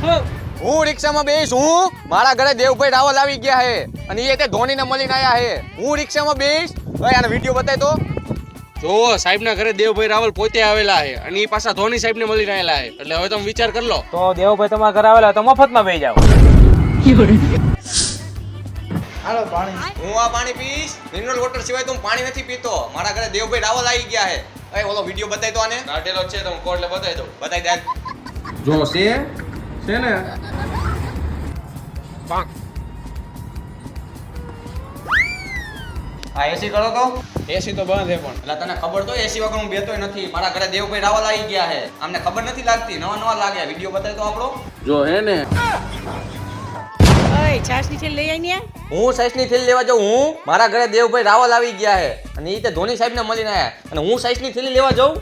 હું રિક્ષામાં બેસ હું મારા ઘરે દેવભાઈ રાવલ આવી ગયા હે અને એ તે ધોનીને મળીને આયા હે હું રિક્ષામાં બેસ ભાઈ આનો વિડિયો બતાય તો જો સાહેબના ઘરે દેવભાઈ રાવલ પોતે આવેલા છે અને એ પાછા ધોની સાહેબને મળીને આવેલા છે એટલે હવે તમે વિચાર કરી લો. તો દેવભાઈ તમારા ઘરે આવેલા તો મફતમાં બેસી જાવ. હાલો પાણી. હું આ પાણી પીશ મિનરલ વોટર સિવાય તો હું પાણી નથી પીતો મારા ઘરે દેવભાઈ રાવલ આવી ગયા હે એ ઓલો વિડિયો બતાય તો આને કાઢેલો છે તો હું કોર્ટલે બતાવી દઉં બતાઈ દે જો છે ને આ એસી કરો તો એસી તો બંધ છે પણ એટલે તને ખબર તો એસી વગર હું બેતોય નથી મારા ઘરે દેવભાઈ રાવલ આવી ગયા હે અમને ખબર નથી લાગતી નવા નવા લાગ્યા વિડિયો બતાય તો આપણો જો હે ને ઓય છાશની થેલી લઈ આવીને હું સાઈસની થેલી લેવા જાઉં હું મારા ઘરે દેવભાઈ રાવલ આવી ગયા હે અને એ તે ધોની સાહેબને મળીને આયા અને હું સાઈસની થેલી લેવા જાઉં